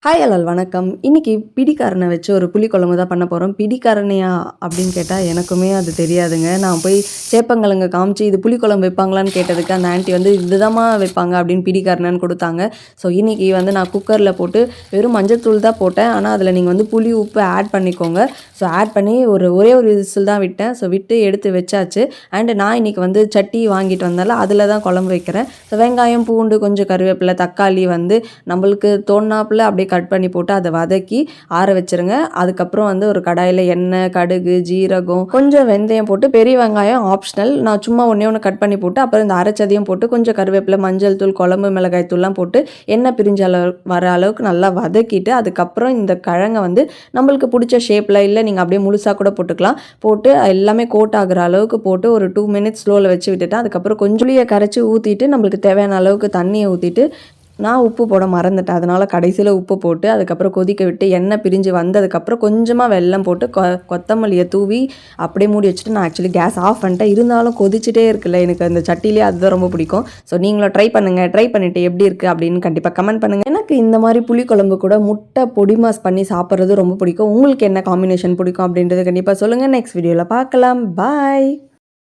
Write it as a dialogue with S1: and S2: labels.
S1: Hi அலல் வணக்கம். இன்னைக்கு பிடிக்காரனை வச்சு ஒரு புளிக்குழம்பு தான் பண்ண போகிறோம். பிடிக்காரனையா அப்படின்னு கேட்டால் எனக்குமே அது தெரியாதுங்க. நான் போய் சேப்பங்கிழங்கு காமிச்சு இது புளிக்குழம்பு வைப்பாங்களான்னு கேட்டதுக்கு அந்த ஆண்டி வந்து இதுதாம்மா வைப்பாங்க அப்படின்னு பிடிக்காரனன்னு கொடுத்தாங்க. ஸோ இன்றைக்கி வந்து நான் குக்கரில் போட்டு வெறும் மஞ்சத்தூள் தான் போட்டேன். ஆனால் அதில் நீங்கள் வந்து புளி உப்பு ஆட் பண்ணிக்கோங்க. ஸோ ஆட் பண்ணி ஒரே ஒரு விசில் தான் விட்டேன். ஸோ விட்டு எடுத்து வச்சாச்சு. அண்டு நான் இன்றைக்கி வந்து சட்டி வாங்கிட்டு வந்தால அதில் தான் குழம்பு வைக்கிறேன். ஸோ வெங்காயம் பூண்டு கொஞ்சம் கருவேப்பிலை தக்காளி வந்து நம்மளுக்கு தோணாப்பில் அப்படியே கட் பண்ணி போட்டு அதை வதக்கி ஆற வச்சுருங்க. அதுக்கப்புறம் வந்து ஒரு கடாயில் எண்ணெய் கடுகு ஜீரகம் கொஞ்சம் வெந்தயம் போட்டு பெரிய வெங்காயம் ஆப்ஷனல், நான் சும்மா ஒன்று கட் பண்ணி போட்டு அப்புறம் இந்த அரைச்சதையும் போட்டு கொஞ்சம் கருவேப்பிலை மஞ்சள் தூள் குழம்பு மிளகாய் தூள்லாம் போட்டு எண்ணெய் பிரிஞ்ச வர அளவுக்கு நல்லா வதக்கிட்டு அதுக்கப்புறம் இந்த கிழங்கை வந்து நம்மளுக்கு பிடிச்ச ஷேப்பில் இல்லை நீங்கள் அப்படியே முழுசாக கூட போட்டுக்கலாம். போட்டு எல்லாமே கோட் ஆகுற அளவுக்கு போட்டு ஒரு 2 மினிட்ஸ் ஸ்லோவில் வச்சு விட்டுட்டேன். அதுக்கப்புறம் கொஞ்சம் கரைச்சி ஊற்றிட்டு நம்மளுக்கு தேவையான அளவுக்கு தண்ணியை ஊற்றிட்டு நான் உப்பு போட மறந்துட்டேன். அதனால் கடைசியில் உப்பு போட்டு அதுக்கப்புறம் கொதிக்க விட்டு எண்ணெய் பிரிஞ்சு வந்ததுக்கப்புறம் கொஞ்சமாக வெல்லம் போட்டு கொத்தமல்லியை தூவி அப்படியே மூடி வச்சுட்டு நான் ஆக்சுவலி கேஸ் ஆஃப் பண்ணிட்டேன். இருந்தாலும் கொதிச்சுட்டே இருக்குல்ல, எனக்கு அந்த சட்டிலே அதுதான் ரொம்ப பிடிக்கும். ஸோ நீங்களும் ட்ரை பண்ணுங்கள். ட்ரை பண்ணிவிட்டு எப்படி இருக்குது அப்படின்னு கண்டிப்பாக கமெண்ட் பண்ணுங்கள். எனக்கு இந்த மாதிரி புளிக்குழம்பு கூட முட்டை பொடி மாஸ் பண்ணி சாப்பிட்றது ரொம்ப பிடிக்கும். உங்களுக்கு என்ன காம்பினேஷன் பிடிக்கும் அப்படின்றது கண்டிப்பாக சொல்லுங்கள். நெக்ஸ்ட் வீடியோவில் பார்க்கலாம். பாய்.